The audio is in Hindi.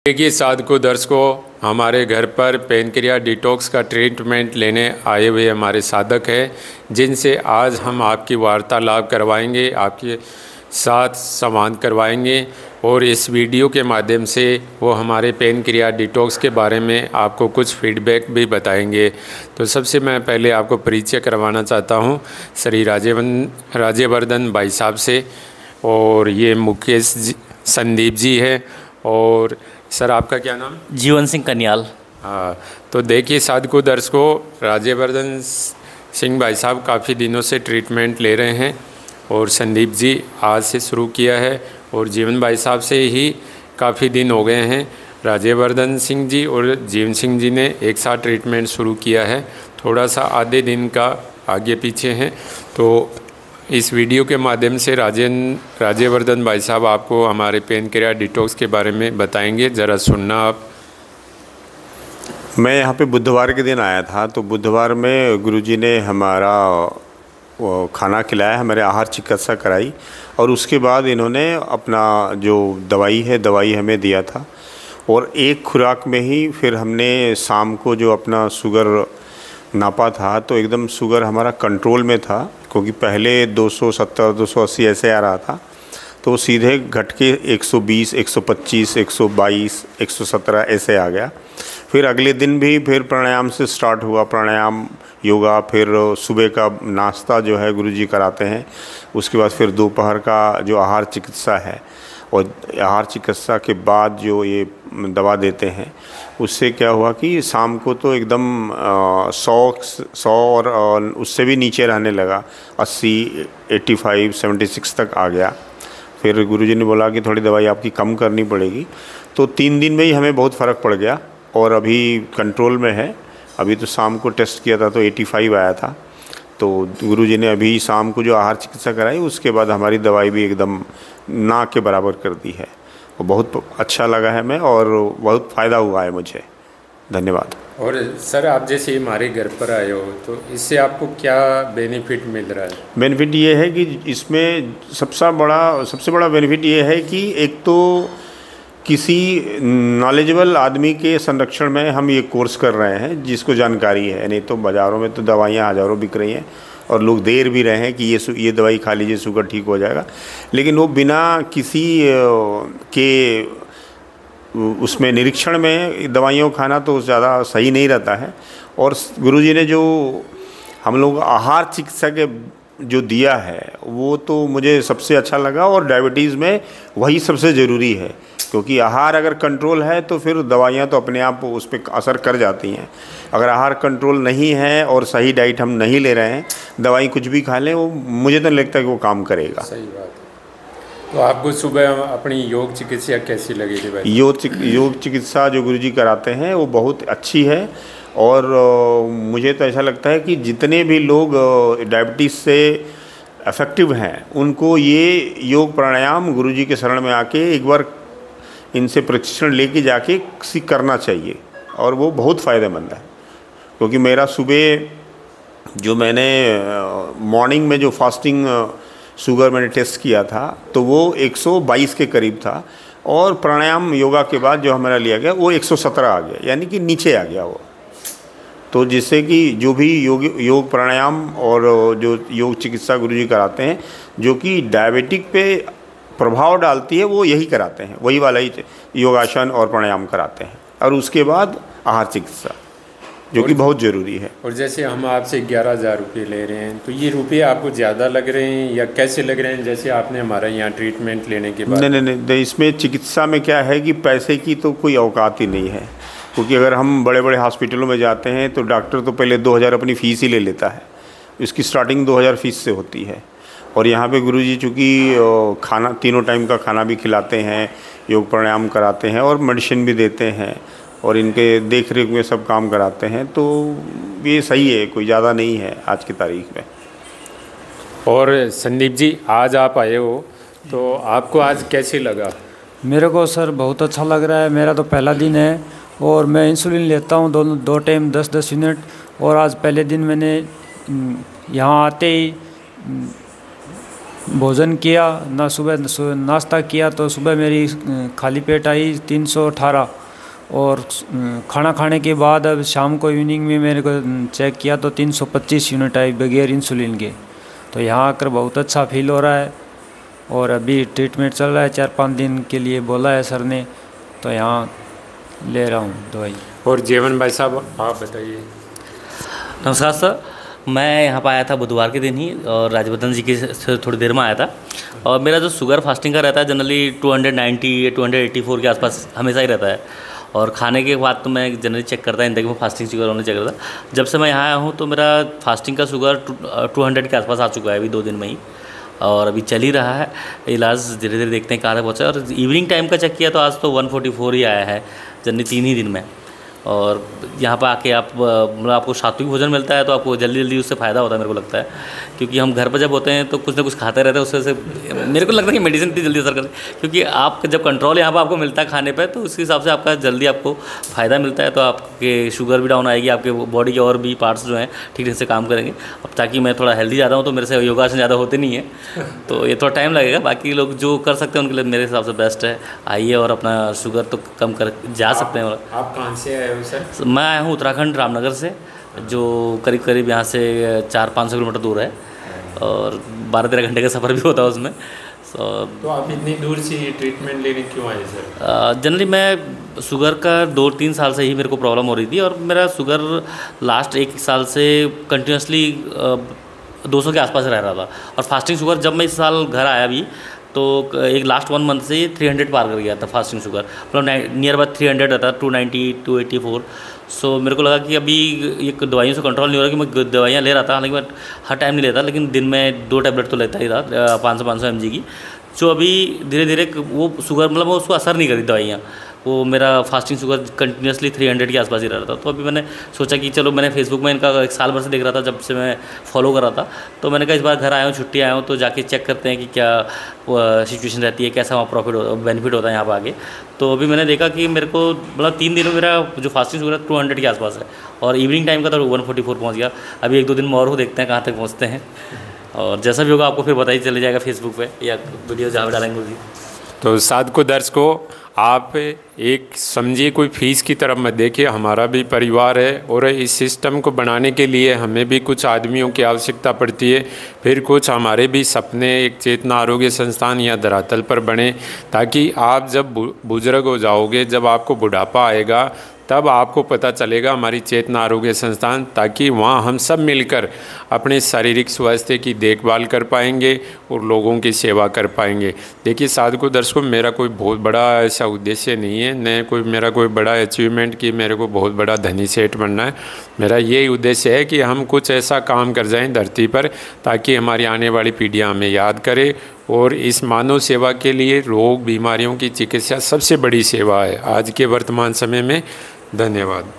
देखिए साधको दर्शकों, हमारे घर पर पेनक्रिया डिटॉक्स का ट्रीटमेंट लेने आए हुए हमारे साधक हैं, जिनसे आज हम आपकी वार्तालाप करवाएंगे, आपके साथ संवाद करवाएंगे और इस वीडियो के माध्यम से वो हमारे पेनक्रिया डिटॉक्स के बारे में आपको कुछ फीडबैक भी बताएंगे। तो सबसे मैं पहले आपको परिचय करवाना चाहता हूँ श्री राज्यवर्धन भाई साहब से, और ये मुकेश संदीप जी है। और सर आपका क्या नाम? जीवन सिंह कन्याल। हाँ, तो देखिए साधको दर्शकों, राज्यवर्धन सिंह भाई साहब काफ़ी दिनों से ट्रीटमेंट ले रहे हैं और संदीप जी आज से शुरू किया है, और जीवन भाई साहब से ही काफ़ी दिन हो गए हैं। राज्यवर्धन सिंह जी और जीवन सिंह जी ने एक साथ ट्रीटमेंट शुरू किया है, थोड़ा सा आधे दिन का आगे पीछे हैं। तो इस वीडियो के माध्यम से राज्यवर्धन भाई साहब आपको हमारे पेनक्रिया डिटॉक्स के बारे में बताएंगे, ज़रा सुनना आप। मैं यहाँ पे बुधवार के दिन आया था, तो बुधवार में गुरुजी ने हमारा खाना खिलाया, हमारे आहार चिकित्सा कराई, और उसके बाद इन्होंने अपना जो दवाई हमें दिया था, और एक खुराक में ही फिर हमने शाम को जो अपना शुगर नापा था तो एकदम शुगर हमारा कंट्रोल में था, क्योंकि पहले 270 280 ऐसे आ रहा था, तो सीधे घट के 120 125 122 117 ऐसे आ गया। फिर अगले दिन भी फिर प्राणायाम से स्टार्ट हुआ, प्राणायाम योगा, फिर सुबह का नाश्ता जो है गुरुजी कराते हैं, उसके बाद फिर दोपहर का जो आहार चिकित्सा है, और आहार चिकित्सा के बाद जो ये दवा देते हैं, उससे क्या हुआ कि शाम को तो एकदम 100 और उससे भी नीचे रहने लगा, 80 85 76 तक आ गया। फिर गुरुजी ने बोला कि थोड़ी दवाई आपकी कम करनी पड़ेगी, तो 3 दिन में ही हमें बहुत फ़र्क पड़ गया और अभी कंट्रोल में है। अभी तो शाम को टेस्ट किया था तो 85 आया था, तो गुरुजी ने अभी शाम को जो आहार चिकित्सा कराई उसके बाद हमारी दवाई भी एकदम ना के बराबर कर दी है, और बहुत अच्छा लगा है हमें और बहुत फ़ायदा हुआ है मुझे। धन्यवाद। और सर आप जैसे हमारे घर पर आए हो, तो इससे आपको क्या बेनिफिट मिल रहा है? बेनिफिट ये है कि इसमें सबसे बड़ा बेनिफिट ये है कि एक तो किसी नॉलेजेबल आदमी के संरक्षण में हम ये कोर्स कर रहे हैं जिसको जानकारी है, नहीं तो बाज़ारों में तो दवाइयाँ हज़ारों बिक रही हैं और लोग देर भी रहे हैं कि ये दवाई खा लीजिए शुगर ठीक हो जाएगा, लेकिन वो बिना किसी के उसमें निरीक्षण में दवाइयों खाना तो ज़्यादा सही नहीं रहता है। और गुरुजी ने जो हम लोग आहार चिकित्सा के जो दिया है वो तो मुझे सबसे अच्छा लगा, और डायबिटीज़ में वही सबसे ज़रूरी है, क्योंकि आहार अगर कंट्रोल है तो फिर दवाइयाँ तो अपने आप उस पर असर कर जाती हैं। अगर आहार कंट्रोल नहीं है और सही डाइट हम नहीं ले रहे हैं, दवाई कुछ भी खा लें, वो मुझे तो नहीं लगता कि वो काम करेगा। सही बात है। तो आपको सुबह अपनी योग चिकित्सा कैसी लगी थी भाई? योग चिकित्सा जो गुरुजी कराते हैं वो बहुत अच्छी है, और मुझे तो ऐसा लगता है कि जितने भी लोग डायबिटीज़ से अफेक्टिव हैं उनको ये योग प्राणायाम गुरुजी के शरण में आके एक बार इनसे प्रशिक्षण लेके जाके करना चाहिए, और वो बहुत फ़ायदेमंद है। क्योंकि मेरा सुबह जो मैंने मॉर्निंग में जो फास्टिंग शुगर मैंने टेस्ट किया था तो वो 122 के करीब था, और प्राणायाम योगा के बाद जो हमारा लिया गया वो 117 आ गया, यानी कि नीचे आ गया वो। तो जिससे कि जो भी योग प्राणायाम और जो योग चिकित्सा गुरुजी कराते हैं जो कि डायबिटिक पे प्रभाव डालती है, वो यही कराते हैं, वही वाला ही योगासन और प्राणायाम कराते हैं, और उसके बाद आहार चिकित्सा जो कि बहुत ज़रूरी है। और जैसे हम आपसे 11,000 रुपये ले रहे हैं, तो ये रुपये आपको ज़्यादा लग रहे हैं या कैसे लग रहे हैं, जैसे आपने हमारा यहाँ ट्रीटमेंट लेने के बाद? नहीं, इसमें चिकित्सा में क्या है कि पैसे की तो कोई औकात ही नहीं है, क्योंकि अगर हम बड़े बड़े हॉस्पिटलों में जाते हैं तो डॉक्टर तो पहले 2,000 अपनी फ़ीस ही ले लेता है, इसकी स्टार्टिंग 2,000 फ़ीस से होती है। और यहाँ पे गुरुजी चूँकि खाना तीनों टाइम का खाना भी खिलाते हैं, योग प्राणायाम कराते हैं और मेडिसिन भी देते हैं, और इनके देख रेख में सब काम कराते हैं, तो ये सही है, कोई ज़्यादा नहीं है आज की तारीख में। और संदीप जी आज आप आए हो, तो आपको आज कैसे लगा? मेरे को सर बहुत अच्छा लग रहा है। मेरा तो पहला दिन है और मैं इंसुलिन लेता हूँ दो टाइम 10-10 यूनिट, और आज पहले दिन मैंने यहाँ आते ही भोजन किया ना, सुबह नाश्ता किया तो सुबह मेरी खाली पेट आई 318, और खाना खाने के बाद अब शाम को इवनिंग में मेरे को चेक किया तो 325 यूनिट आई बगैर इंसुलिन के। तो यहाँ आकर बहुत अच्छा फील हो रहा है, और अभी ट्रीटमेंट चल रहा है, 4-5 दिन के लिए बोला है सर ने, तो यहाँ ले रहा हूँ दवाई। और जीवन भाई साहब आप बताइए। नमस्कार सर, मैं यहाँ पर आया था बुधवार के दिन ही, और राजवर्धन जी की से थोड़ी देर में आया था। और मेरा जो शुगर फास्टिंग का रहता है जनरली 290 284 के आसपास हमेशा ही रहता है। और खाने के बाद तो मैं जनरली चेक करता है, में फास्टिंग शुगर होने चेक करता। जब से मैं यहाँ आया हूँ तो मेरा फास्टिंग का शुगर 200 के आसपास आ चुका है अभी 2 दिन में ही, और अभी चल ही रहा है इलाज। धीरे धीरे देखते हैं कहाँ तक पहुँचा। और इवनिंग टाइम का चेक किया तो आज तो 144 ही आया है जनरली 3 ही दिन में। और यहाँ पर आके आप मतलब आपको सात्विक भोजन मिलता है तो आपको जल्दी जल्दी उससे फ़ायदा होता है मेरे को लगता है, क्योंकि हम घर पर जब होते हैं तो कुछ ना कुछ खाते रहते हैं, उससे से मेरे को लगता है कि मेडिसिन इतनी जल्दी असर करती है, क्योंकि आप जब कंट्रोल यहाँ पर आपको मिलता है खाने पे तो उसके हिसाब से आपका जल्दी आपको फ़ायदा मिलता है। तो आपके शुगर भी डाउन आएगी, आपके बॉडी के और भी पार्ट्स जो हैं ठीक ठीक से काम करेंगे। अब ताकि मैं थोड़ा हेल्दी ज़्यादा हूँ तो मेरे से योगासन ज़्यादा होते नहीं है, तो ये थोड़ा टाइम लगेगा। बाकी लोग जो कर सकते हैं उनके लिए मेरे हिसाब से बेस्ट है, आइए और अपना शुगर तो कम कर जा सकते हैं। आप कहाँ से आए हो सर? मैं आया हूँ उत्तराखंड रामनगर से, जो करीब करीब यहाँ से 400-500 किलोमीटर दूर है, और 12-13 घंटे का सफ़र भी होता है उसमें। तो आप इतनी दूर से ट्रीटमेंट लेने क्यों आए सर? जनरली मैं शुगर का 2-3 साल से ही मेरे को प्रॉब्लम हो रही थी, और मेरा शुगर लास्ट 1 साल से कंटिन्यूसली 200 के आसपास रह रहा था। और फास्टिंग शुगर जब मैं इस साल घर आया भी तो एक लास्ट 1 मंथ से 300 पार कर गया था फास्टिंग शुगर, मतलब नियर अबाउट 300 रहता, 290 284। सो मेरे को लगा कि अभी ये दवाइयों से कंट्रोल नहीं हो रहा, कि मैं दवाइयाँ ले रहा था, हालांकि मैं हर टाइम नहीं लेता, लेकिन दिन में 2 टैबलेट तो लेता ही था 500 mg की, जो अभी धीरे धीरे वो शुगर मतलब उसको असर नहीं करी दवाइयाँ। वो मेरा फास्टिंग शुगर कंटिन्यूसली 300 के आसपास ही रह रहा था। तो अभी मैंने सोचा कि चलो, मैंने फेसबुक में इनका 1 साल भर से देख रहा था, जब से मैं फॉलो कर रहा था, तो मैंने कहा इस बार घर आया हूँ, छुट्टी आया हूँ, तो जाके चेक करते हैं कि क्या सिचुएशन रहती है, कैसा वहाँ बेनिफिट होता है यहाँ पर आगे। तो अभी मैंने देखा कि मेरे को मतलब 3 दिन में मेरा जो फास्टिंग शुगर 200 के आसपास है, और इवनिंग टाइम का तो 144 पहुँच गया। अभी 1-2 दिन में और हो, देखते हैं कहाँ तक पहुँचते हैं, और जैसा भी होगा आपको फिर बताइए चले जाएगा फेसबुक पे या वीडियो जहाँ डालेंगे उसी। तो साधको दर्शकों, आप एक समझिए कोई फीस की तरफ मत देखिए, हमारा भी परिवार है, और इस सिस्टम को बनाने के लिए हमें भी कुछ आदमियों की आवश्यकता पड़ती है, फिर कुछ हमारे भी सपने एक चेतना आरोग्य संस्थान या धरातल पर बने, ताकि आप जब बुजुर्ग हो जाओगे, जब आपको बुढ़ापा आएगा, तब आपको पता चलेगा हमारी चेतना आरोग्य संस्थान, ताकि वहाँ हम सब मिलकर अपने शारीरिक स्वास्थ्य की देखभाल कर पाएंगे और लोगों की सेवा कर पाएंगे। देखिए साधको दर्शकों, मेरा कोई बहुत बड़ा ऐसा उद्देश्य नहीं है, न मेरा कोई बड़ा अचीवमेंट कि मेरे को बहुत बड़ा धनी सेठ बनना है। मेरा यही उद्देश्य है कि हम कुछ ऐसा काम कर जाएं धरती पर, ताकि हमारी आने वाली पीढ़ियाँ हमें याद करें। और इस मानव सेवा के लिए रोग बीमारियों की चिकित्सा सबसे बड़ी सेवा है आज के वर्तमान समय में। धन्यवाद।